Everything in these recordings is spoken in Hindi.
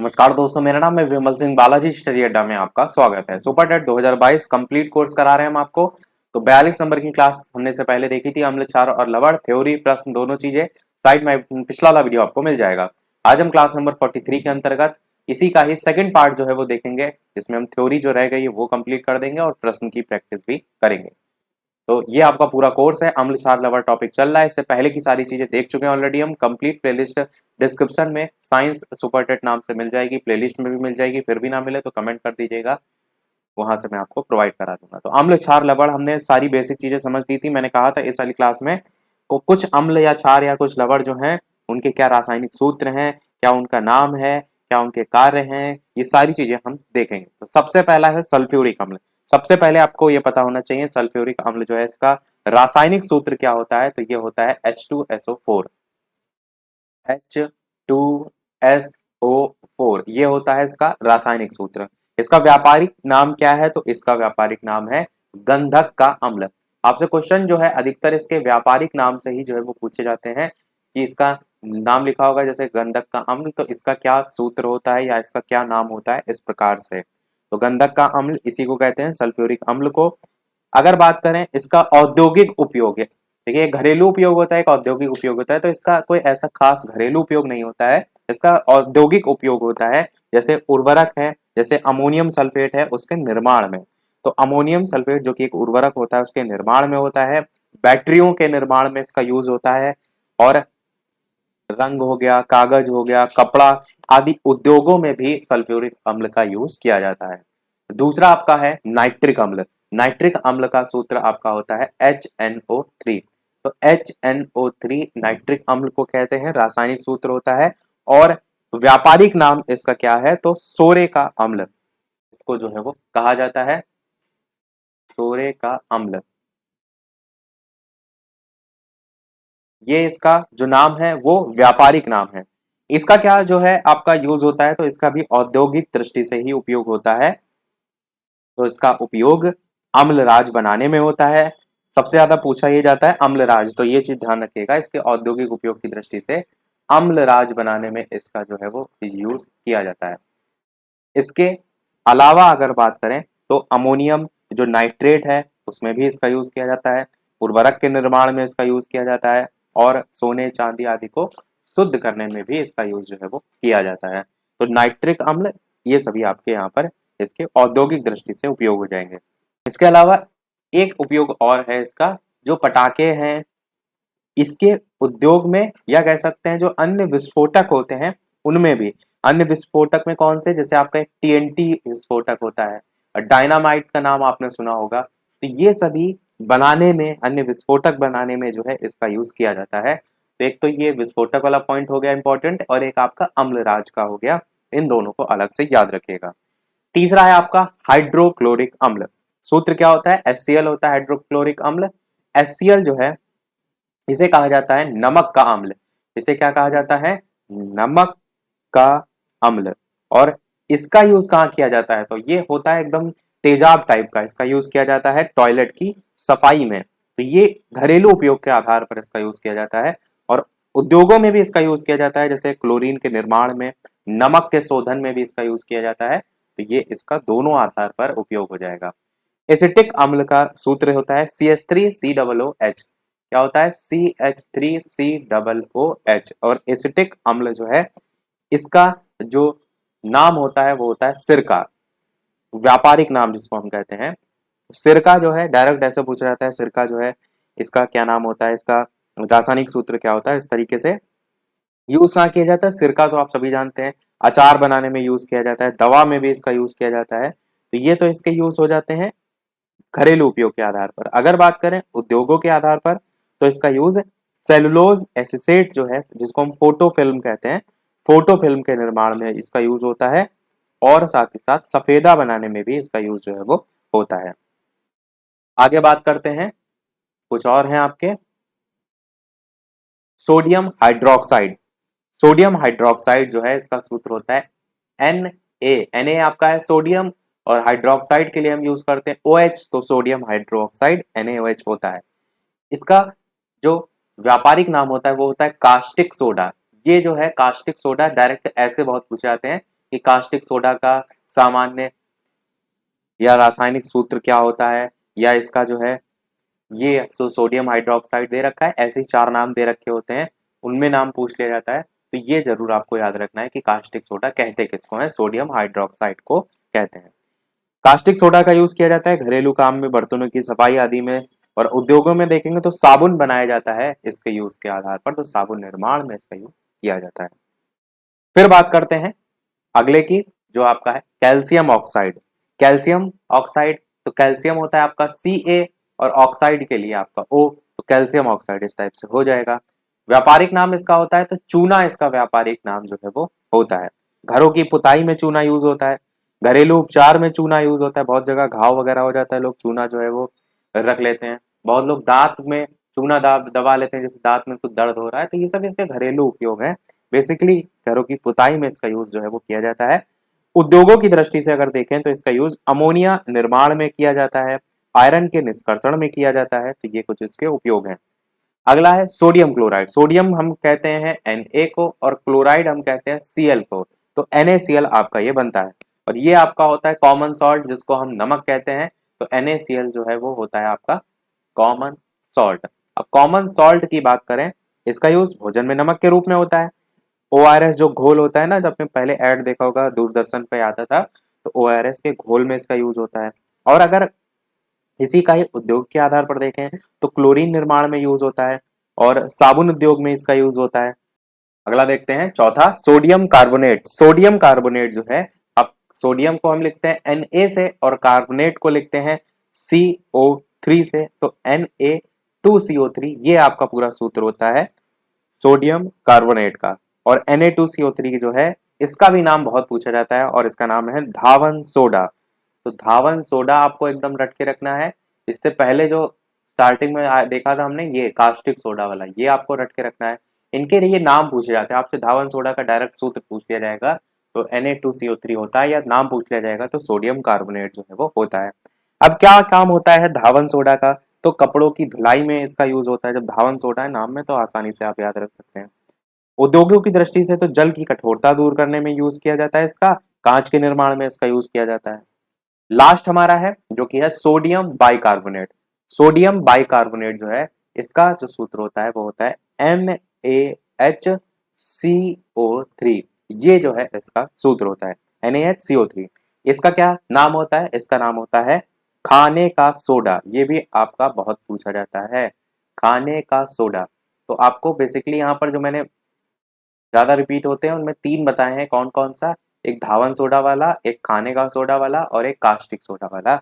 नमस्कार दोस्तों, मेरा नाम है विमल सिंह। बालाजी स्टडी अड्डा में आपका स्वागत है। सुपर टेट 2022 कंप्लीट कोर्स करा रहे हैं हम आपको। तो 42 नंबर की क्लास हमने से पहले देखी थी, अम्ल क्षार और लवण, थ्योरी प्रश्न दोनों चीजें साइड में पिछला वाला वीडियो आपको मिल जाएगा। आज हम क्लास नंबर 43 के अंतर्गत इसी का ही सेकंड पार्ट जो है वो देखेंगे, जिसमें हम थ्योरी जो रह गई है वो कंप्लीट कर देंगे और प्रश्न की प्रैक्टिस भी करेंगे। तो ये आपका पूरा कोर्स है। अम्ल क्षार लवण टॉपिक चल रहा है। इससे पहले की सारी चीजें देख चुके हैं ऑलरेडी हम। कंप्लीट प्लेलिस्ट डिस्क्रिप्शन में साइंस सुपरटेट नाम से मिल जाएगी, प्लेलिस्ट में भी मिल जाएगी। फिर भी ना मिले तो कमेंट कर दीजिएगा, वहां से मैं आपको प्रोवाइड करा दूंगा। तो अम्ल क्षार लवण हमने सारी बेसिक चीजें समझ ली थी। मैंने कहा था इस वाली क्लास में कुछ अम्ल या क्षार या कुछ लवण जो हैं उनके क्या रासायनिक सूत्र हैं, क्या उनका नाम है, क्या उनके कार्य हैं, ये सारी चीजें हम देखेंगे। तो सबसे पहला है सल्फ्यूरिक अम्ल। सबसे पहले आपको ये पता होना चाहिए सल्फ्यूरिक अम्ल जो है इसका रासायनिक सूत्र क्या होता है। तो ये होता है H2SO4। H2SO4 ये होता है इसका रासायनिक सूत्र। इसका व्यापारिक नाम क्या है? तो इसका व्यापारिक नाम है गंधक का अम्ल। आपसे क्वेश्चन जो है अधिकतर इसके व्यापारिक नाम से ही जो है वो पूछे जाते हैं कि इसका नाम लिखा होगा जैसे गंधक का अम्ल, तो इसका क्या सूत्र होता है या इसका क्या नाम होता है, इस प्रकार से। तो गंधक का अम्ल इसी को कहते हैं, सल्फ्यूरिक अम्ल को। अगर बात करें इसका औद्योगिक उपयोग है, देखिए घरेलू उपयोग होता है, एक औद्योगिक उपयोग होता है। तो इसका कोई ऐसा खास घरेलू उपयोग नहीं होता है, इसका औद्योगिक उपयोग होता है। जैसे उर्वरक है, जैसे अमोनियम सल्फेट है, उसके निर्माण में। तो अमोनियम सल्फेट जो कि एक उर्वरक होता है उसके निर्माण में होता है। बैटरियों के निर्माण में इसका यूज होता है। और रंग हो गया, कागज हो गया, कपड़ा आदि उद्योगों में भी सल्फ्यूरिक अम्ल का यूज किया जाता है। दूसरा आपका है नाइट्रिक अम्ल। नाइट्रिक अम्ल का सूत्र आपका होता है HNO3। तो HNO3 नाइट्रिक अम्ल को कहते हैं, रासायनिक सूत्र होता है। और व्यापारिक नाम इसका क्या है? तो सोरे का अम्ल इसको जो है वो कहा जाता है, सोरे का अम्ल। ये इसका जो नाम है वो व्यापारिक नाम है। इसका क्या जो है आपका यूज होता है? तो इसका भी औद्योगिक दृष्टि से ही उपयोग होता है। तो इसका उपयोग अम्लराज बनाने में होता है। सबसे ज्यादा पूछा ये जाता है अम्लराज, तो ये चीज ध्यान रखिएगा, इसके औद्योगिक उपयोग की दृष्टि से अम्लराज बनाने में इसका जो है वो यूज किया जाता है। इसके अलावा अगर बात करें तो अमोनियम जो नाइट्रेट है उसमें भी इसका यूज किया जाता है। उर्वरक के निर्माण में इसका यूज किया जाता है। और सोने चांदी आदि को शुद्ध करने में भी इसका यूज जो है वो किया जाता है। तो नाइट्रिक अम्ल ये सभी आपके यहाँ पर इसके औद्योगिक दृष्टि से उपयोग हो जाएंगे। इसके अलावा एक उपयोग और है इसका, जो पटाखे हैं इसके उद्योग में, या कह सकते हैं जो अन्य विस्फोटक होते हैं उनमें भी। अन्य विस्फोटक में कौन से? जैसे आपका एक TNT विस्फोटक होता है, डायनामाइट का नाम आपने सुना होगा। तो ये सभी बनाने में, अन्य विस्फोटक बनाने में जो है इसका यूज किया जाता है। तो एक तो ये विस्फोटक वाला पॉइंट हो गया इंपॉर्टेंट, और एक आपका अम्लराज का हो गया। इन दोनों को अलग से याद रखिएगा। तीसरा है आपका हाइड्रोक्लोरिक अम्ल। सूत्र क्या होता है? HCl होता है हाइड्रोक्लोरिक अम्ल। HCl जो है इसे कहा जाता है नमक का अम्ल। इसे क्या कहा जाता है? नमक का अम्ल। और इसका यूज कहाँ किया जाता है? तो ये होता है एकदम तेजाब टाइप का। इसका यूज किया जाता है टॉयलेट की सफाई में। तो ये घरेलू उपयोग के आधार पर इसका यूज किया जाता है। और उद्योगों में भी इसका यूज किया जाता है, जैसे क्लोरीन के निर्माण में, नमक के शोधन में भी इसका यूज किया जाता है। तो ये इसका दोनों आधार पर उपयोग हो जाएगा। एसिटिक अम्ल का सूत्र होता है CH3COOH। क्या होता है? CH3COOH। और एसिटिक अम्ल जो है इसका जो नाम होता है वो होता है सिरका। व्यापारिक नाम जिसको हम कहते हैं सिरका जो है, डायरेक्ट ऐसे पूछा जाता है सिरका जो है इसका क्या नाम होता है, इसका रासायनिक सूत्र क्या होता है। इस तरीके से यूज कहाँ किया जाता है? सिरका तो आप सभी जानते हैं, अचार बनाने में यूज किया जाता है, दवा में भी इसका यूज किया जाता है। तो ये तो इसके यूज हो जाते हैं घरेलू उपयोग के आधार पर। अगर बात करें उद्योगों के आधार पर तो इसका यूज सेलुलोज एसिटेट जो है, जिसको हम फोटो फिल्म कहते हैं, फोटो फिल्म के निर्माण में इसका यूज होता है। और साथ ही साथ सफेदा बनाने में भी इसका यूज जो है वो होता है। आगे बात करते हैं, कुछ और हैं आपके। Sodium hydroxide. सोडियम हाइड्रोक्साइड जो है इसका सूत्र होता है Na। आपका है सोडियम, और हाइड्रोक्साइड के लिए हम यूज करते हैं OH। तो सोडियम हाइड्रोक्साइड NaOH होता है। इसका जो व्यापारिक नाम होता है वो होता है कास्टिक सोडा। ये जो है कास्टिक सोडा डायरेक्ट ऐसे बहुत पूछे जाते हैं कि कास्टिक सोडा का सामान्य या रासायनिक सूत्र क्या होता है, या इसका जो है ये सोडियम हाइड्रोक्साइड दे रखा है, ऐसे ही 4 नाम दे रखे होते हैं, उनमें नाम पूछ लिया जाता है। तो ये जरूर आपको याद रखना है कि कास्टिक सोडा कहते किसको है, सोडियम हाइड्रोक्साइड को कहते हैं। कास्टिक सोडा का यूज किया जाता है घरेलू काम में, बर्तनों की सफाई आदि में, और उद्योगों में देखेंगे तो साबुन बनाया जाता है इसके यूज के आधार पर, तो साबुन निर्माण में इसका यूज किया जाता है। फिर बात करते हैं अगले की, जो आपका है कैल्शियम ऑक्साइड। कैल्शियम ऑक्साइड, तो कैल्शियम होता है आपका Ca और ऑक्साइड के लिए आपका O, तो कैल्शियम ऑक्साइड इस टाइप से हो जाएगा। व्यापारिक नाम इसका होता है तो चूना, इसका व्यापारिक नाम जो है वो होता है। घरों की पुताई में चूना यूज होता है, घरेलू उपचार में चूना यूज होता है, बहुत जगह घाव वगैरह हो जाता है, लोग चूना जो है वो रख लेते हैं। बहुत लोग दांत में चूना दबा लेते हैं, जैसे दांत में कुछ दर्द हो रहा है, तो ये सब इसके घरेलू उपयोग है। बेसिकली घरों की पुताई में इसका यूज जो है वो किया जाता है। उद्योगों की दृष्टि से अगर देखें तो इसका यूज अमोनिया निर्माण में किया जाता है, आयरन के निष्कर्षण में किया जाता है, तो ये कुछ इसके उपयोग हैं। अगला है सोडियम क्लोराइड। सोडियम हम कहते हैं Na को, और क्लोराइड हम कहते हैं Cl को, तो NaCl आपका ये बनता है। और ये आपका होता है कॉमन सॉल्ट, जिसको हम नमक कहते हैं, तो NaCl जो है वो होता है आपका कॉमन सॉल्ट। अब कॉमन सॉल्ट की बात करें, इसका यूज भोजन में नमक के रूप में होता है। ORS जो घोल होता है ना, जब आपने पहले ऐड देखा होगा दूरदर्शन पे आता था, तो ORS के घोल में इसका यूज होता है। और अगर इसी का ही उद्योग के आधार पर देखें तो क्लोरीन निर्माण में यूज होता है, और साबुन उद्योग में इसका यूज होता है। अगला देखते हैं चौथा, सोडियम कार्बोनेट। सोडियम कार्बोनेट जो है, अब सोडियम को हम लिखते हैं Na से, और कार्बोनेट को लिखते हैं CO3 से, तो Na2CO3 ये आपका पूरा सूत्र होता है सोडियम कार्बोनेट का। और Na2CO3 जो है, इसका भी नाम बहुत पूछा जाता है, और इसका नाम है धावन सोडा। तो धावन सोडा आपको एकदम रट के रखना है। इससे पहले जो स्टार्टिंग में देखा था हमने, ये कास्टिक सोडा वाला, ये आपको रट के रखना है। इनके लिए नाम पूछे जाते हैं, आपसे धावन सोडा का डायरेक्ट सूत्र पूछ लिया जाएगा तो Na2CO3 होता है, या नाम पूछ लिया जाएगा तो सोडियम कार्बोनेट जो है वो होता है। अब क्या काम होता है धावन सोडा का, तो कपड़ों की धुलाई में इसका यूज होता है। जब धावन सोडा है नाम में, तो आसानी से आप याद रख सकते हैं। उद्योगों की दृष्टि से तो जल की कठोरता दूर करने में यूज किया जाता है इसका, कांच के निर्माण में इसका यूज किया जाता है। लास्ट हमारा है जो कि है सोडियम बाइकार्बोनेट। सोडियम बाइकार्बोनेट जो है, इसका जो सूत्र होता है वो होता है NaHCO3। ये जो है इसका सूत्र होता है NaHCO3। इसका क्या नाम होता है, इसका नाम होता है खाने का सोडा। ये भी आपका बहुत पूछा जाता है, खाने का सोडा। तो आपको बेसिकली यहाँ पर जो मैंने ज्यादा रिपीट होते हैं उनमें 3 बताए हैं, कौन कौन सा, एक धावन सोडा वाला, एक खाने का सोडा वाला, और एक कास्टिक सोडा वाला।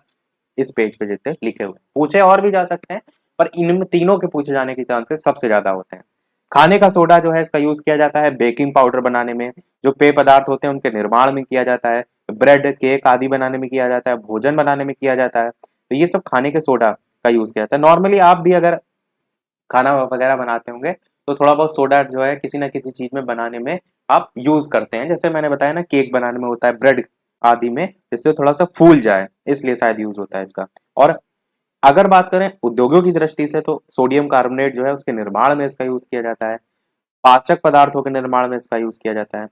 इस पेज पे जितने लिखे हुए पूछे और भी जा सकते हैं, पर इनमें तीनों के पूछे जाने के चांसेस सबसे ज्यादा होते हैं। खाने का सोडा जो है, इसका यूज किया जाता है बेकिंग पाउडर बनाने में, जो पेय पदार्थ होते हैं उनके निर्माण में किया जाता है, ब्रेड केक आदि बनाने में किया जाता है, भोजन बनाने में किया जाता है, तो ये सब खाने के सोडा का यूज किया जाता है। नॉर्मली आप भी अगर खाना वगैरह बनाते होंगे तो थोड़ा बहुत सोडा जो है किसी ना किसी चीज में बनाने में आप यूज करते हैं, जैसे मैंने बताया ना केक बनाने में होता है, ब्रेड आदि में, जिससे थोड़ा सा फूल जाए, इसलिए शायद यूज होता है इसका। और अगर बात करें उद्योगों की दृष्टि से, तो सोडियम कार्बोनेट जो है उसके निर्माण में इसका यूज किया जाता है, पाचक पदार्थों के निर्माण में इसका यूज किया जाता है।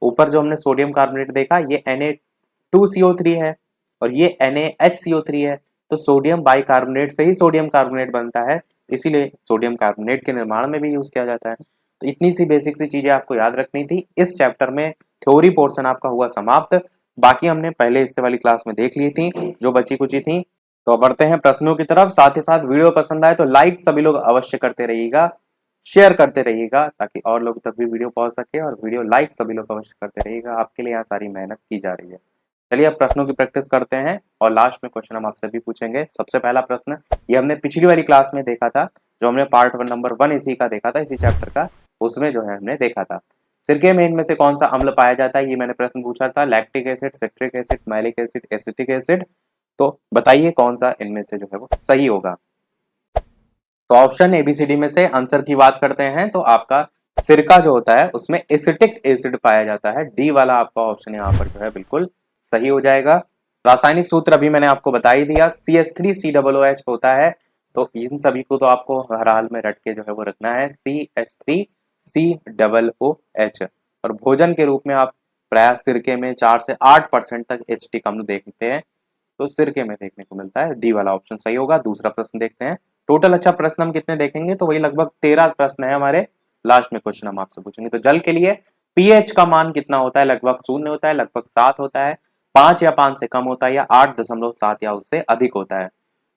ऊपर जो हमने सोडियम कार्बोनेट देखा, ये Na2CO3 है, और ये NaHCO3 है, तो सोडियम बाइकार्बोनेट से ही सोडियम कार्बोनेट बनता है, इसीलिए सोडियम कार्बोनेट के निर्माण में भी यूज किया जाता है। तो इतनी सी बेसिक सी चीजें आपको याद रखनी थी। इस चैप्टर में थ्योरी पोर्शन आपका हुआ समाप्त, बाकी हमने पहले इससे वाली क्लास में देख ली थी जो बची कुची थी। तो बढ़ते हैं प्रश्नों की तरफ। साथ ही साथ वीडियो पसंद आए तो लाइक सभी लोग अवश्य करते रहिएगा, शेयर करते रहिएगा, ताकि और लोग तक भी वीडियो पहुंच सके, और वीडियो लाइक सभी लोग अवश्य करते रहिएगा, आपके लिए यहाँ सारी मेहनत की जा रही है। चलिए अब प्रश्नों की प्रैक्टिस करते हैं, और लास्ट में क्वेश्चन हम आपसे भी पूछेंगे। सबसे पहला प्रश्न ये हमने पिछली वाली क्लास में देखा था, जो हमने पार्ट नंबर 1 इसी का देखा था, इसी चैप्टर का, उसमें जो है हमने देखा था सिरके में इनमें से कौन सा अम्ल पाया जाता है, ये मैंने प्रश्न पूछा था, lactic acid, citric acid, malic acid, acetic acid. तो बताइए कौन सा इनमें से जो है वो सही होगा। तो ऑप्शन ABCD में से आंसर की बात करते हैं तो आपका सिरका जो होता है उसमें एसिटिक एसिड पाया जाता है, डी वाला आपका ऑप्शन यहाँ पर जो है बिल्कुल सही हो जाएगा। रासायनिक सूत्र अभी मैंने आपको बता ही दिया, CH3COOH होता है, तो इन सभी को तो आपको हर हाल में रट के जो है वो रखना है, CH3COOH। और भोजन के रूप में आप प्राय सिरके में 4 से 8% तक एसिटिक अम्ल देखते हैं, तो सिरके में देखने को मिलता है। डी वाला ऑप्शन सही होगा। दूसरा प्रश्न देखते हैं। टोटल अच्छा प्रश्न हम कितने देखेंगे, तो वही लगभग 13 प्रश्न है हमारे। लास्ट में क्वेश्चन हम आपसे पूछेंगे। तो जल के लिए पीएच का मान कितना होता है, लगभग 0 होता है, लगभग 7 होता है, 5 या 5 से कम होता है, या 8.7 या उससे अधिक होता है।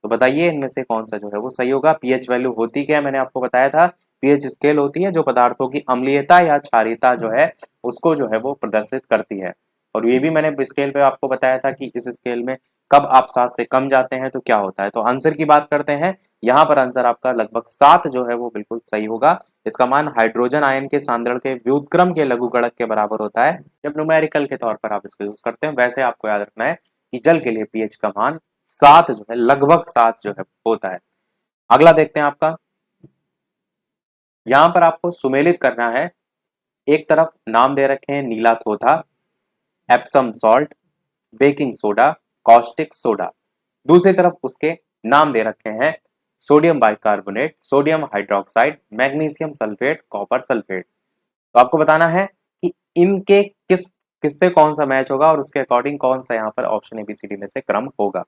तो बताइए इनमें से कौन सा जो है वो सही होगा। पीएच वैल्यू होती क्या है, मैंने आपको बताया था। पीएच स्केल होती है जो पदार्थों की अम्लीयता या क्षारीयता जो है उसको जो है वो प्रदर्शित करती है। और ये भी मैंने स्केल पे आपको बताया था कि इस स्केल में कब आप 7 से कम जाते हैं तो क्या होता है। तो आंसर की बात करते हैं। यहाँ पर आंसर आपका लगभग 7 जो है वो बिल्कुल सही होगा। इसका मान हाइड्रोजन आयन के सांद्रण के व्युत्क्रम के लघुगणक के बराबर होता है। जब न्यूमेरिकल के तौर पर आप इसको यूज करते हैं, वैसे आपको याद रखना है कि जल के लिए पीएच का मान 7 जो है, लगभग 7 जो है होता है। अगला देखते हैं आपका। यहां पर आपको सुमेलित करना है। एक तरफ नाम दे रखे हैं नीला थोथा, Epsom salt, baking soda, caustic soda. दूसरी तरफ उसके नाम दे रखे हैं sodium bicarbonate, sodium hydroxide, magnesium sulphate, copper sulphate. तो आपको बताना है कि इनके किससे कौन सा मैच होगा और उसके अकॉर्डिंग कौन सा यहाँ पर ऑप्शन एबीसीडी में से क्रम होगा।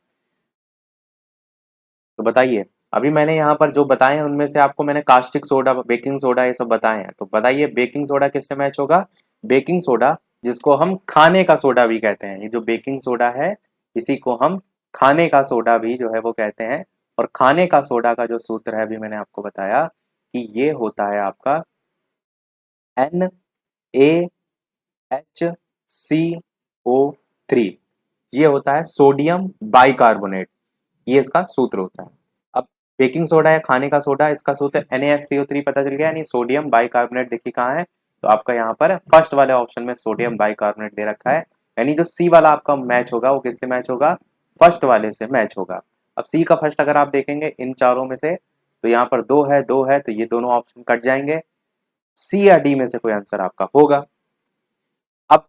तो बताइए। अभी मैंने यहाँ पर जो बताए हैं उनमें से आपको मैंने कास्टिक सोडा, बेकिंग सोडा ये सब बताए हैं। तो बताइए बेकिंग सोडा किससे मैच होगा। बेकिंग सोडा, जिसको हम खाने का सोडा भी कहते हैं, ये जो बेकिंग सोडा है इसी को हम खाने का सोडा भी जो है वो कहते हैं। और खाने का सोडा का जो सूत्र है अभी मैंने आपको बताया कि ये होता है आपका NaHCO3। ये होता है सोडियम बाइकार्बोनेट, ये इसका सूत्र होता है। अब बेकिंग सोडा है खाने का सोडा, इसका सूत्र NaHCO3 पता चल गया, यानी सोडियम बाइकार्बोनेट। देखिए कहाँ है, तो आपका यहाँ पर फर्स्ट वाले ऑप्शन में सोडियम बाइकार्बोनेट दे रखा है। यानी जो सी वाला आपका मैच होगा वो किससे मैच होगा, फर्स्ट वाले से मैच होगा। अब सी का फर्स्ट अगर आप देखेंगे इन चारों में से, तो यहाँ पर दो है तो ये दोनों ऑप्शन कट जाएंगे। सी या डी में से कोई आंसर आपका होगा। अब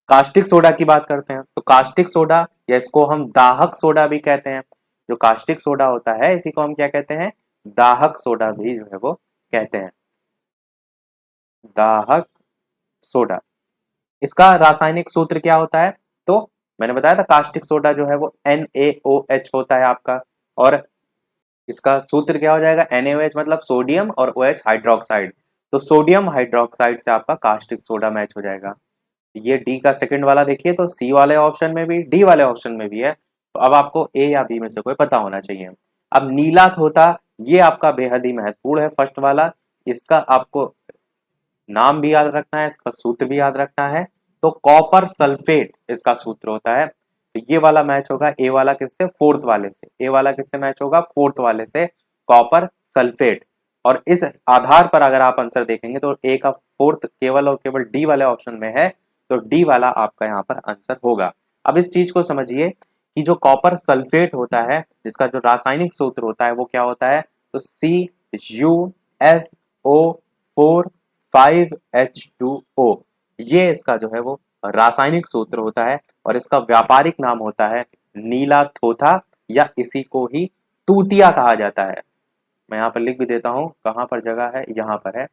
कास्टिक सोडा की बात करते हैं। तो कास्टिक सोडा, या इसको हम दाहक सोडा भी कहते हैं। जो कास्टिक सोडा होता है इसी को हम क्या कहते हैं, दाहक सोडा भी जो है वो कहते हैं, दाहक सोडा। इसका रासायनिक सूत्र क्या होता है, तो मैंने बताया था कास्टिक सोडा जो है वो NaOH होता है आपका। और इसका सूत्र क्या हो जाएगा, NaOH मतलब सोडियम और OH हाइड्रोक्साइड। तो सोडियम हाइड्रोक्साइड से आपका कास्टिक सोडा मैच हो जाएगा। ये डी का सेकंड वाला देखिए, तो सी वाले ऑप्शन में भी डी वाले ऑप्शन में भी है। तो अब आपको ए या बी में से कोई पता होना चाहिए। अब नीला थोथा, ये आपका बेहद ही महत्वपूर्ण है फर्स्ट वाला। इसका आपको नाम भी याद रखना है, इसका सूत्र भी याद रखना है। तो कॉपर सल्फेट इसका सूत्र होता है। तो ये वाला मैच होगा ए वाला किससे, फोर्थ वाले से। ए वाला किससे मैच होगा, फोर्थ वाले से, कॉपर सल्फेट। और इस आधार पर अगर आप आंसर देखेंगे तो ए का फोर्थ केवल और केवल डी वाले ऑप्शन में है, तो डी वाला आपका यहाँ पर आंसर होगा। अब इस चीज को समझिए कि जो कॉपर सल्फेट होता है जिसका जो रासायनिक सूत्र होता है वो क्या होता है, तो CuSO4 5H2O, ये इसका जो है वो रासायनिक सूत्र होता है। और इसका व्यापारिक नाम होता है नीला थोथा, या इसी को ही तूतिया कहा जाता है। मैं यहाँ पर लिख भी देता हूँ कहाँ पर जगह है, यहाँ पर है।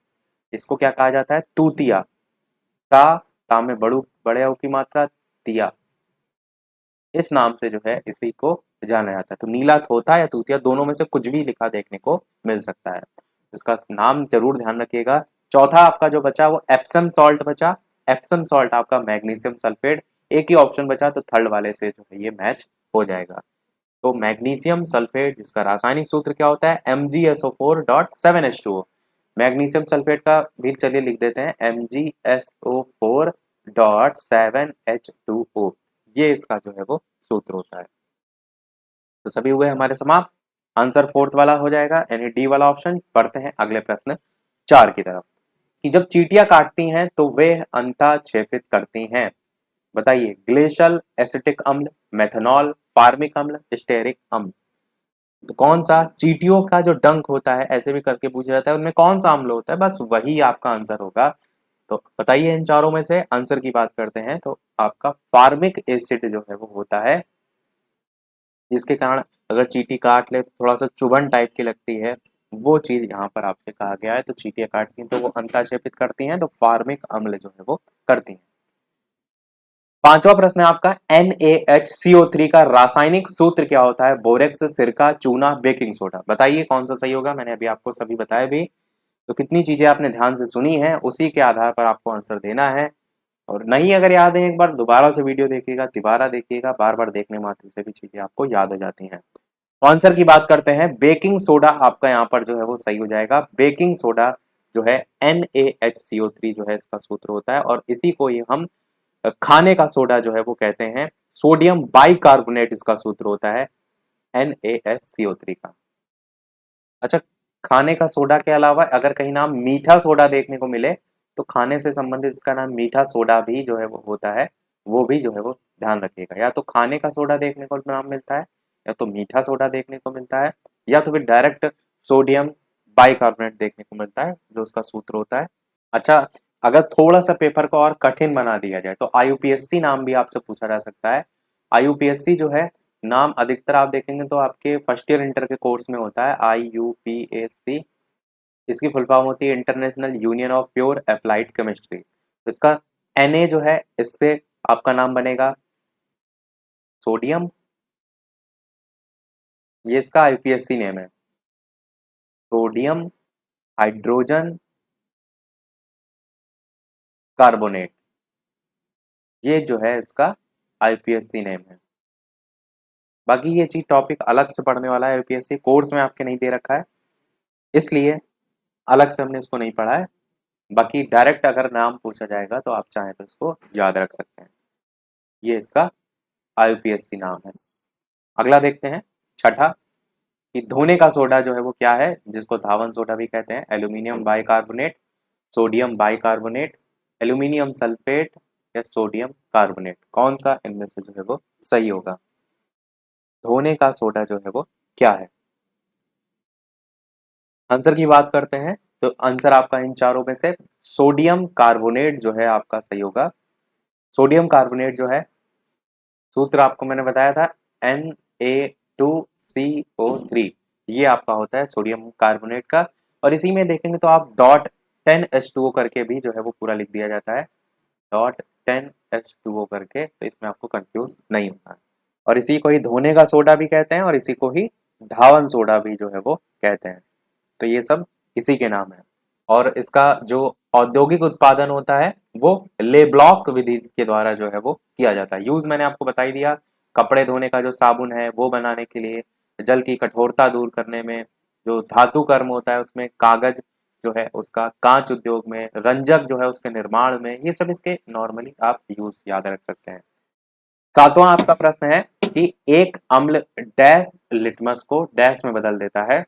इसको क्या कहा जाता है, तूतिया। ता में बड़े ओ की मात्रा, तिया, इस नाम से जो है इसी को जाना जाता है। तो नीला थोथा या तूतिया दोनों में से कुछ भी लिखा देखने को मिल सकता है। इसका नाम जरूर ध्यान रखिएगा। चौथा आपका जो बचा वो एप्सम सॉल्ट बचा। एप्सम सॉल्ट आपका मैग्नीशियम सल्फेट। एक ही ऑप्शन बचा, तो थर्ड वाले से जो है ये मैच हो जाएगा। तो मैग्नीशियम सल्फेट जिसका रासायनिक सूत्र क्या होता है, MgSO4.7H2O। मैग्नीशियम सल्फेट का भी चलिए लिख देते हैं, MgSO4.7H2O। ये इसका जो है वो सूत्र होता है। तो सभी हुए हमारे समाप्त। आंसर फोर्थ वाला हो जाएगा, यानी डी वाला ऑप्शन। पढ़ते हैं अगले प्रश्न 4 की तरफ, कि जब चींटियां काटती हैं तो वे अंतःक्षेपित करती हैं। बताइए ग्लेशियल एसिटिक अम्ल, मेथनॉल, फार्मिक अम्ल, स्टेरिक अम्ल। तो कौन सा चींटियों का जो डंक होता है ऐसे भी करके पूछा जाता है, उनमें कौन सा अम्ल होता है, बस वही आपका आंसर होगा। तो बताइए इन चारों में से आंसर की बात करते हैं, तो आपका फार्मिक एसिड जो है वो होता है, जिसके कारण अगर चींटी काट ले तो थोड़ा सा चुभन टाइप की लगती है। वो चीज यहाँ पर आपसे कहा गया है। तो चींटियां काटती हैं तो वो अंतःक्षेपित करती हैं, तो फार्मिक अम्ल जो है वो करती हैं। पांचवा प्रश्न है आपका, NaHCO3 का रासायनिक सूत्र क्या होता है? बोरेक्स, सिरका, चूना, बेकिंग सोडा। बताइए कौन सा सही होगा। मैंने अभी आपको सभी बताया भी, तो कितनी चीजें आपने ध्यान से सुनी है उसी के आधार पर आपको आंसर देना है। और नहीं अगर याद है, एक बार दोबारा से वीडियो देखिएगा, दोबारा देखिएगा, बार बार देखने मात्र से भी चीजें आपको याद हो जाती हैं। तो आंसर की बात करते हैं, बेकिंग सोडा आपका यहाँ पर जो है वो सही हो जाएगा। बेकिंग सोडा जो है NaHCO3 जो है इसका सूत्र होता है, और इसी को ही हम खाने का सोडा जो है वो कहते हैं। सोडियम बाइकार्बोनेट इसका सूत्र होता है NaHCO3 का। अच्छा, खाने का सोडा के अलावा अगर कहीं नाम मीठा सोडा देखने को मिले तो खाने से संबंधित इसका नाम मीठा सोडा भी जो है वो होता है, वो भी जो है वो ध्यान रखिएगा। या तो खाने का सोडा देखने को नाम मिलता है, या तो मीठा सोडा देखने को मिलता है, या तो फिर डायरेक्ट सोडियम बाइकार्बोनेट देखने को मिलता है जो उसका सूत्र होता है। अच्छा, अगर थोड़ा सा पेपर को और कठिन बना दिया जाए तो IUPAC नाम भी आपसे पूछा जा सकता है। IUPAC जो है नाम अधिकतर आप देखेंगे तो आपके फर्स्ट ईयर इंटर के कोर्स में होता है, IUPAC। इसकी फुल फॉर्म होती है international union of pure applied chemistry. तो इसका Na जो है, इससे आपका नाम बनेगा सोडियम, ये इसका IUPAC नेम है, सोडियम हाइड्रोजन कार्बोनेट, ये जो है इसका IUPAC नेम है। बाकी ये चीज टॉपिक अलग से पढ़ने वाला है, यूपीएससी कोर्स में आपके नहीं दे रखा है, इसलिए अलग से हमने इसको नहीं पढ़ा है। बाकी डायरेक्ट अगर नाम पूछा जाएगा तो आप चाहें तो इसको याद रख सकते हैं, ये इसका IUPAC नाम है। अगला देखते हैं, छठा, कि धोने का सोडा जो है वो क्या है, जिसको धावन सोडा भी कहते हैं? Aluminium bicarbonate, sodium bicarbonate, aluminium sulphate, या सोडियम कार्बोनेट। कौन सा इनमें से जो है वो सही होगा? धोने का सोडा जो है वो क्या है? आंसर की बात करते हैं तो आंसर आपका इन चारों में से सोडियम कार्बोनेट जो है आपका सही होगा। सोडियम कार्बोनेट जो है, सूत्र आपको मैंने बताया था Na2CO3, ये आपका होता है सोडियम कार्बोनेट का। और इसी में देखेंगे तो आप डॉट 10H2O करके भी जो है वो पूरा लिख दिया जाता है, डॉट 10H2O करके, तो इसमें आपको कंफ्यूज नहीं होता है। और इसी को ही धोने का सोडा भी कहते हैं, और इसी को ही धावन सोडा भी जो है वो कहते हैं। तो ये सब इसी के नाम है। और इसका जो औद्योगिक उत्पादन होता है वो ले ब्लॉक विधि के द्वारा जो है वो किया जाता है। यूज मैंने आपको बता ही दिया, कपड़े धोने का जो साबुन है वो बनाने के लिए, जल की कठोरता दूर करने में, जो धातु कर्म होता है उसमें, कागज जो है उसका कांच उद्योग में, रंजक जो है उसके निर्माण में, ये सब इसके नॉर्मली आप यूज याद रख सकते हैं। सातवां आपका प्रश्न है कि एक अम्ल डैश लिटमस को डैश में बदल देता है?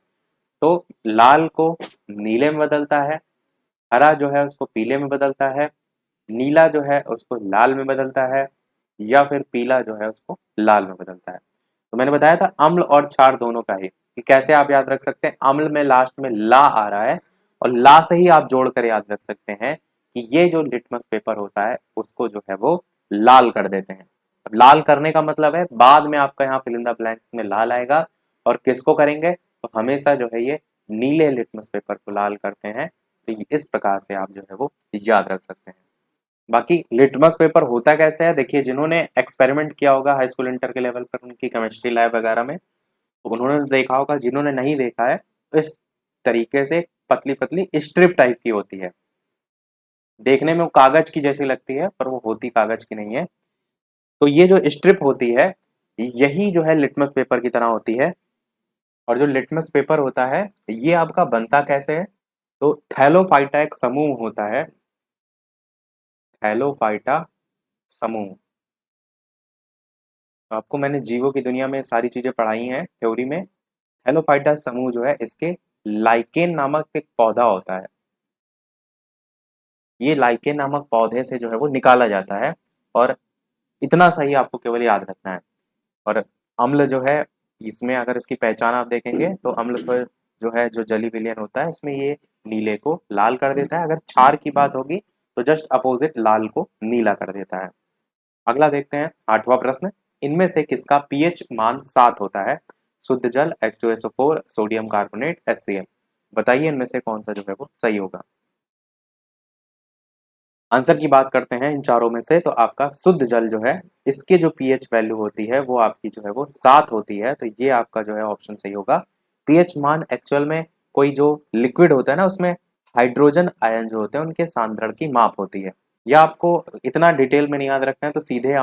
तो लाल को नीले में बदलता है, हरा जो है उसको पीले में बदलता है, नीला जो है उसको लाल में बदलता है, या फिर पीला जो है उसको लाल में बदलता है। तो मैंने बताया था अम्ल और क्षार दोनों का ही, कि कैसे आप याद रख सकते हैं। अम्ल में लास्ट में ला आ रहा है, और ला से ही आप जोड़कर याद रख सकते हैं कि ये जो लिटमस पेपर होता है उसको जो है वो लाल कर देते हैं। अब लाल करने का मतलब है बाद में आपका यहाँ फिल इन द ब्लैंक में लाल आएगा, और किसको करेंगे? तो हमेशा जो है ये नीले लिटमस पेपर को लाल करते हैं। तो इस प्रकार से आप जो है वो याद रख सकते हैं। बाकी लिटमस पेपर होता कैसे है, देखिए जिन्होंने एक्सपेरिमेंट किया होगा हाई स्कूल इंटर के लेवल पर उनकी केमिस्ट्री लैब वगैरह में, तो उन्होंने देखा होगा। जिन्होंने नहीं देखा है तो इस तरीके से पतली पतली स्ट्रिप टाइप की होती है, देखने में वो कागज की जैसी लगती है पर वो होती कागज की नहीं है। तो ये जो स्ट्रिप होती है यही जो है लिटमस पेपर की तरह होती है। और जो लिटमस पेपर होता है ये आपका बनता कैसे है? तो थैलोफाइटा एक समूह होता है, थैलोफाइटा समूह। आपको मैंने जीवों की दुनिया में सारी चीजें पढ़ाई हैं थ्योरी में। थैलोफाइटा समूह जो है इसके लाइकेन नामक एक पौधा होता है, ये लाइकेन नामक पौधे से जो है वो निकाला जाता है। और इतना सही आपको केवल याद रखना है। और अम्ल जो है, इसमें अगर इसकी पहचान आप देखेंगे तो अम्ल पर जो है, जो जली विलयन होता है इसमें ये नीले को लाल कर देता है। अगर क्षार की बात होगी तो जस्ट अपोजिट लाल को नीला कर देता है। अगला देखते हैं, आठवां प्रश्न, इनमें से किसका पीएच मान 7 होता है? शुद्ध जल H2SO4, सोडियम कार्बोनेट, HCl। बताइए इनमें से कौन सा जो है वो सही होगा? आंसर की बात करते हैं इन चारों में से, तो आपका शुद्ध जल जो है इसके जो पीएच वैल्यू होती है वो आपकी जो है वो 7 होती है, तो ये आपका जो है ऑप्शन सही होगा। पीएच मान एक्चुअल में कोई जो लिक्विड होता है ना उसमें हाइड्रोजन आयन जो होते हैं उनके सांद्रण की माप होती है। यह आपको इतना डिटेल में नहीं याद रखना है, तो सीधे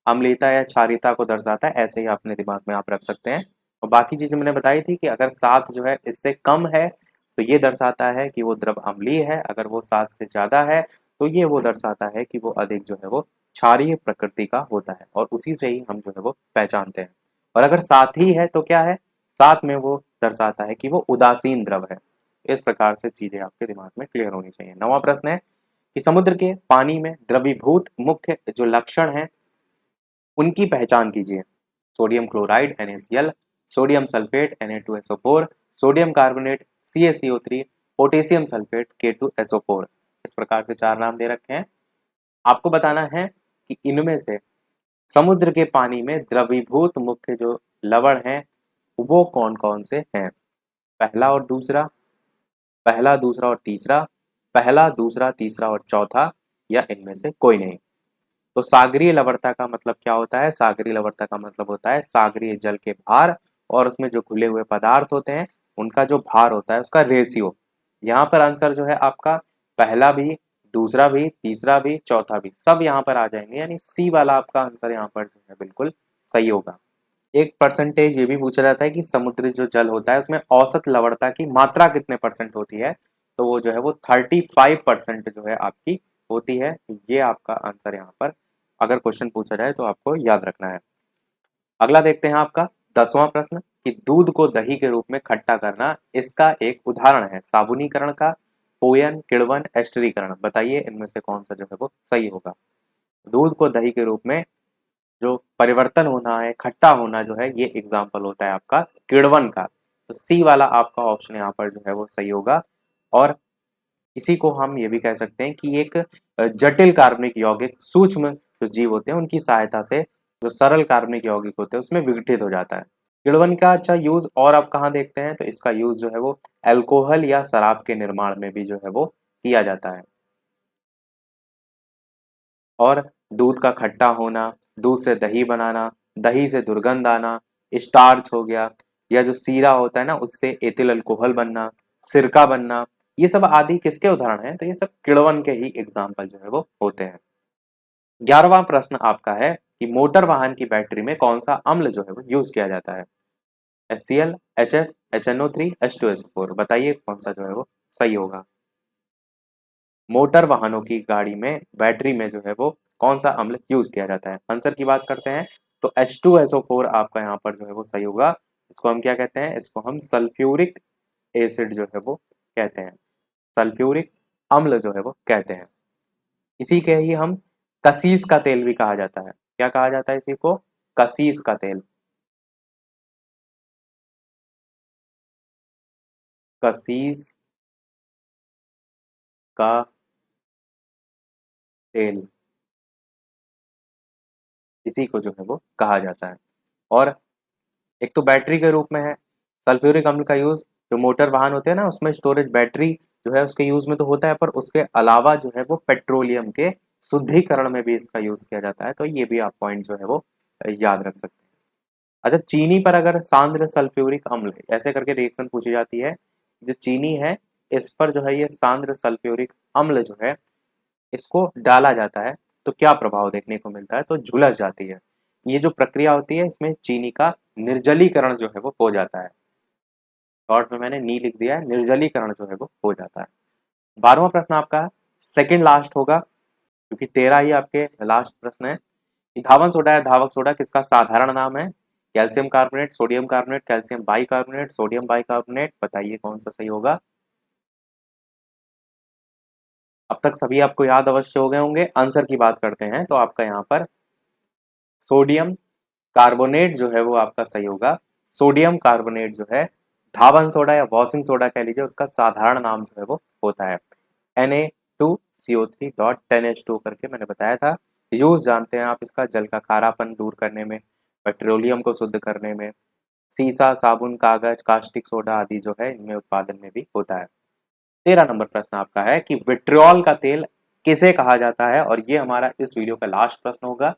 अम्लीयता या क्षारीयता को दर्शाता है, ऐसे ही अपने दिमाग में आप रख सकते हैं। और बाकी चीजें मैंने बताई थी कि अगर 7 जो है इससे कम है तो ये दर्शाता है कि वो द्रव अम्लीय है, अगर वो 7 से ज्यादा है तो ये वो दर्शाता है कि वो अधिक जो है वो क्षारीय प्रकृति का होता है, और उसी से ही हम जो है वो पहचानते हैं। और अगर 7 ही है तो क्या है, 7 में वो दर्शाता है कि वो उदासीन द्रव है। इस प्रकार से चीजें आपके दिमाग में क्लियर होनी चाहिए। 9वां प्रश्न है कि समुद्र के पानी में द्रवीभूत मुख्य जो लक्षण हैं उनकी पहचान कीजिए। Sodium chloride NaCl, sodium sulphate Na2SO4, sodium carbonate CaCO3, potassium sulphate K2SO4। इस प्रकार से 4 नाम दे रखे हैं। आपको बताना है कि इनमें से समुद्र के पानी में द्रवीभूत मुख्य जो लवण हैं वो कौन कौन से हैं। पहला और दूसरा, पहला दूसरा और तीसरा, पहला दूसरा तीसरा और चौथा, या इनमें से कोई नहीं। तो सागरीय लवणता का मतलब क्या होता है, सागरीय लवणता का मतलब होता है सागरीय जल के भार और उसमें जो घुले हुए पदार्थ होते हैं उनका जो भार होता है उसका रेशियो। यहाँ पर आंसर जो है आपका पहला भी, दूसरा भी, तीसरा भी, चौथा भी सब यहाँ पर आ जाएंगे, यानी सी वाला आपका आंसर यहाँ पर जो है बिल्कुल सही होगा। एक परसेंटेज ये भी पूछा जाता है कि समुद्री जो जल होता है उसमें औसत लवणता की मात्रा कितने परसेंट होती है, तो वो जो है वो 35% जो है आपकी होती है। तो ये आपका आंसर यहाँ पर अगर क्वेश्चन पूछा जाए तो आपको याद रखना है। अगला देखते हैं आपका 10वां प्रश्न कि दूध को दही के रूप में खट्टा करना इसका एक उदाहरण है साबुनीकरण का, पोयन, किण्वन, एस्टरीकरण। बताइए इनमें से कौन सा जो है वो सही होगा। दूध को दही के रूप में जो परिवर्तन होना है, खट्टा होना जो है, ये एग्जाम्पल होता है आपका किण्वन का। तो सी वाला आपका ऑप्शन यहाँ पर जो है वो सही होगा। और इसी को हम ये भी कह सकते हैं कि एक जटिल कार्बनिक यौगिक सूक्ष्म जो जीव होते हैं उनकी सहायता से जो सरल कार्बनिक यौगिक होते हैं उसमें विघटित हो जाता है। किण्वन का अच्छा यूज और आप कहाँ देखते हैं, तो इसका यूज जो है वो अल्कोहल या शराब के निर्माण में भी जो है वो किया जाता है। और दूध का खट्टा होना, दूध से दही बनाना, दही से दुर्गंध आना, स्टार्च हो गया, या जो सीरा होता है ना उससे एथिल अल्कोहल बनना, सिरका बनना, ये सब आदि किसके उदाहरण हैं, तो ये सब किण्वन के ही एग्जाम्पल जो है वो होते हैं। 11वां प्रश्न आपका है कि मोटर वाहन की बैटरी में कौन सा अम्ल जो है वो यूज किया जाता है। HCl, HF, HNO3, H2SO4। बताइए कौन सा जो है वो सही होगा। मोटर वाहनों की गाड़ी में बैटरी में जो है वो कौन सा अम्ल यूज किया जाता है। आंसर की बात करते हैं तो H2SO4 आपका यहाँ पर जो है वो सही होगा। इसको हम क्या कहते हैं, इसको हम सल्फ्यूरिक एसिड जो है वो कहते हैं, सल्फ्यूरिक अम्ल जो है वो कहते हैं। इसी के ही हम कसीस का तेल भी कहा जाता है। क्या कहा जाता है इसी को, कसीस का तेल। कसीस का तेल, इसी को जो है वो कहा जाता है। और एक तो बैटरी के रूप में है सल्फ्यूरिक अम्ल का यूज, जो मोटर वाहन होते हैं ना उसमें स्टोरेज बैटरी जो है उसके यूज में तो होता है, पर उसके अलावा जो है वो पेट्रोलियम के शुद्धिकरण में भी इसका यूज किया जाता है। तो ये भी आप पॉइंट जो है वो याद रख सकते हैं। अच्छा, चीनी पर अगर सांद्र सल्फ्यूरिक अम्ल ऐसे करके रिएक्शन पूछी जाती है, जो चीनी है इस पर जो है ये सांद्र सल्फ्यूरिक अम्ल जो है इसको डाला जाता है तो क्या प्रभाव देखने को मिलता है, तो झुलस जाती है। ये जो प्रक्रिया होती है इसमें चीनी का निर्जलीकरण जो है वो हो जाता है। शॉर्ट में मैंने नी लिख दिया है, निर्जलीकरण जो है वो हो जाता है। 12वां प्रश्न आपका सेकंड लास्ट होगा क्योंकि 13 ही आपके लास्ट प्रश्न है कि धावन सोडा या धावक सोडा किसका साधारण नाम है। Calcium carbonate, sodium carbonate, calcium bicarbonate, sodium bicarbonate. बताइए कौन सा सही होगा। अब तक सभी आपको याद अवश्य हो गए होंगे। आंसर की बात करते हैं तो आपका यहाँ पर सोडियम कार्बोनेट जो है वो आपका सही होगा। सोडियम कार्बोनेट जो है धावन सोडा या वॉशिंग सोडा कह लीजिए उसका साधारण नाम जो है वो होता है Na2CO3.10H2 करके मैंने बताया था। यूज जानते हैं आप इसका, जल का खारापन दूर करने में, पेट्रोलियम को शुद्ध करने में, सीसा, साबुन, कागज, कास्टिक सोडा आदि जो है इनमें उत्पादन में भी होता है। 13 नंबर प्रश्न आपका है कि विट्रियोल का तेल किसे कहा जाता है, और ये हमारा इस वीडियो का लास्ट प्रश्न होगा।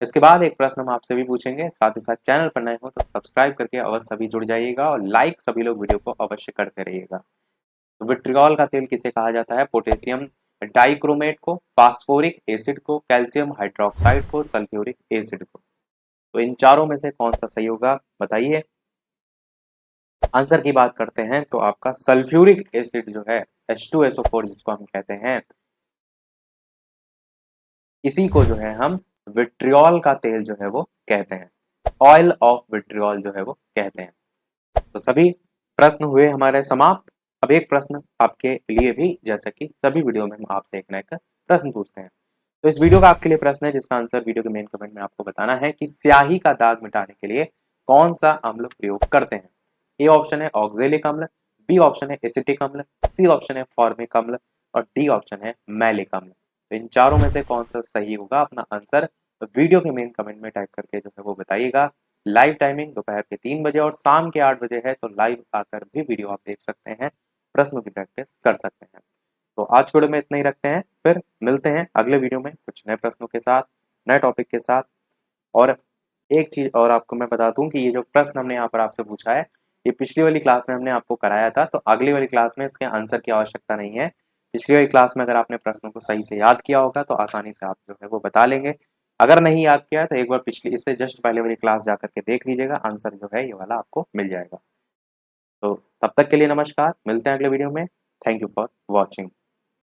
इसके बाद एक प्रश्न हम आपसे भी पूछेंगे। साथ ही साथ चैनल पर नए हो तो सब्सक्राइब करके अवश्य सभी जुड़ जाइएगा और लाइक सभी लोग वीडियो को अवश्य करते रहिएगा। तो विट्रियोल का तेल किसे कहा जाता है? पोटेशियम डाइक्रोमेट को, फास्फोरिक एसिड को, कैल्शियम हाइड्रोक्साइड को, सल्फ्यूरिक एसिड को। तो इन चारों में से कौन सा सही होगा बताइए। आंसर की बात करते हैं तो आपका सल्फ्यूरिक एसिड जो है, H2SO4 जिसको हम कहते हैं, इसी को जो है हम विट्रियोल का तेल जो है वो कहते हैं, ऑयल ऑफ विट्रियोल जो है वो कहते हैं। तो सभी प्रश्न हुए हमारे समाप्त। अब एक प्रश्न आपके लिए भी, जैसा कि सभी वीडियो में हम आपसे एक न एक प्रश्न पूछते हैं, तो इस वीडियो का आपके लिए प्रश्न है जिसका आंसर वीडियो के मेन कमेंट में आपको बताना है कि स्याही का दाग मिटाने के लिए कौन सा अम्ल प्रयोग करते हैं। ए ऑप्शन है ऑक्जेलिक अम्ल, बी ऑप्शन है एसिटिक अम्ल, सी ऑप्शन है फॉर्मिक अम्ल और डी ऑप्शन है मैलिक अम्ल। तो इन चारों में से कौन सा सही होगा, अपना आंसर वीडियो के मेन कमेंट में टाइप करके जो है वो बताइएगा। लाइव टाइमिंग दोपहर के 3 बजे और शाम के 8 बजे है, तो लाइव आकर भी वीडियो आप देख सकते हैं, प्रश्नों की प्रैक्टिस कर सकते हैं। तो आज के वीडियो में इतना ही रखते हैं, फिर मिलते हैं अगले वीडियो में कुछ नए प्रश्नों के साथ, नए टॉपिक के साथ। और एक चीज और आपको मैं बता दूं कि ये जो प्रश्न हमने यहाँ पर आपसे पूछा है, ये पिछली वाली क्लास में हमने आपको कराया था, तो अगली वाली क्लास में इसके आंसर की आवश्यकता नहीं है। पिछली वाली क्लास में अगर आपने प्रश्नों को सही से याद किया होगा तो आसानी से आप जो है वो बता लेंगे। अगर नहीं याद किया है तो एक बार पिछली, इससे जस्ट पहले वाली क्लास जाकर के देख लीजिएगा, आंसर जो है ये वाला आपको मिल जाएगा। तो तब तक के लिए नमस्कार, मिलते हैं अगले वीडियो में। Thank you for watching.